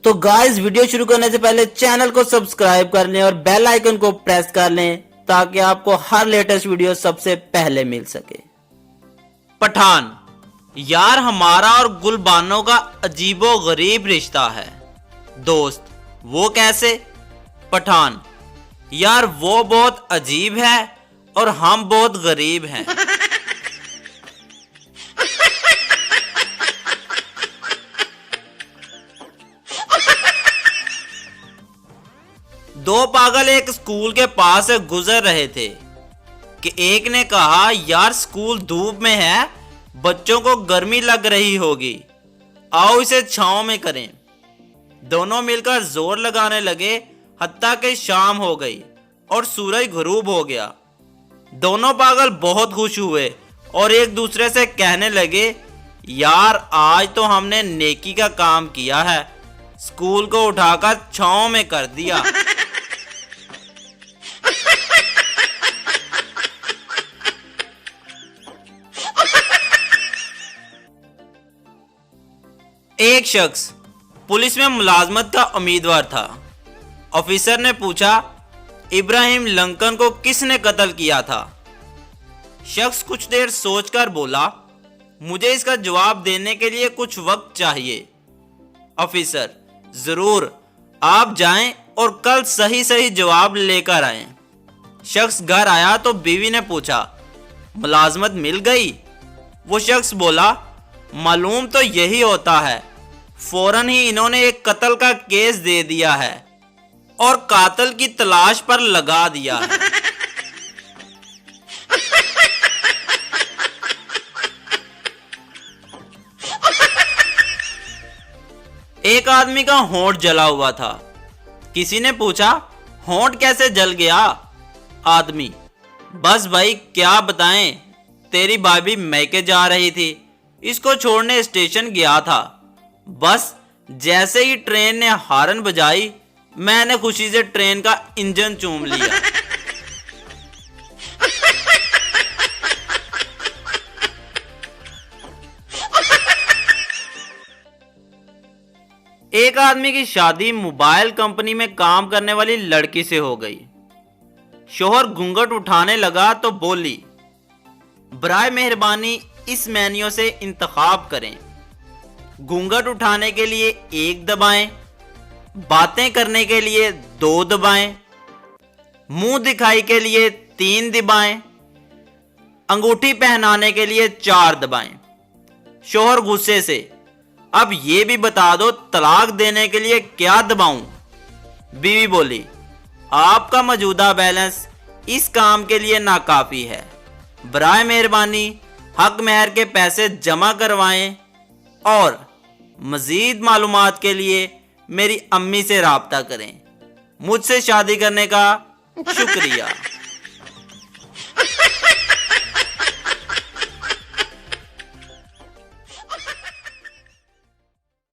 तो guys video शुरू करने से पहले चैनल को सब्सक्राइब कर लें और बेल आइकन को प्रेस कर लें ताकि आपको हर लेटेस्ट वीडियो सबसे पहले मिल सके। पठान। यार हमारा और गुलबानो का अजीबो गरीब रिश्ता है। दोस्त, वो कैसे? पठान। यार वो बहुत अजीब है और हम बहुत गरीब हैं। दो पागल एक स्कूल के पास से गुजर रहे थे कि एक ने कहा, यार स्कूल धूप में है, बच्चों को गर्मी लग रही होगी, आओ इसे छांव में करें। दोनों मिलकर जोर लगाने लगे, हत्ता कि शाम हो गई और सूरज गुरूब हो गया। दोनों पागल बहुत खुश हुए और एक दूसरे से कहने लगे, यार आज तो हमने नेकी का काम किया है, स्कूल को उठाकर छांव में कर दिया। एक शख्स पुलिस में मुलाजमत का उम्मीदवार था। ऑफिसर ने पूछा, इब्राहिम लिंकन को किसने कत्ल किया था? शख्स कुछ देर सोचकर बोला, मुझे इसका जवाब देने के लिए कुछ वक्त चाहिए। ऑफिसर, जरूर, आप जाएं और कल सही सही जवाब लेकर आएं। शख्स घर आया तो बीवी ने पूछा, मुलाजमत मिल गई? वो शख्स बोला, मालूम तो यही होता है, फौरन ही इन्होंने एक कत्ल का केस दे दिया है और कातिल की तलाश पर लगा दिया है। एक आदमी का होंठ जला हुआ था। किसी ने पूछा, होंठ कैसे जल गया? आदमी, बस भाई क्या बताएं, तेरी भाभी मैके जा रही थी, इसको छोड़ने स्टेशन गया था, बस जैसे ही ट्रेन ने हॉर्न बजाई मैंने खुशी से ट्रेन का इंजन चूम लिया। एक आदमी की शादी मोबाइल कंपनी में काम करने वाली लड़की से हो गई। शोहर घूंघट उठाने लगा तो बोली, बराए मेहरबानी इस मेन्यू से इंतखाब करें। घूंघट उठाने के लिए 1 दबाएं, बातें करने के लिए 2 दबाएं, मुंह दिखाई के लिए 3 दबाएं, अंगूठी पहनाने के लिए 4 दबाएं। शोहर गुस्से से, अब ये भी बता दो तलाक देने के लिए क्या दबाऊं? बीवी बोली, आपका मौजूदा बैलेंस इस काम के लिए नाकाफी है, बराए मेहरबानी हक महर के पैसे जमा करवाएं और मजीद मालूमात के लिए मेरी अम्मी से राब्ता करें। मुझसे शादी करने का शुक्रिया।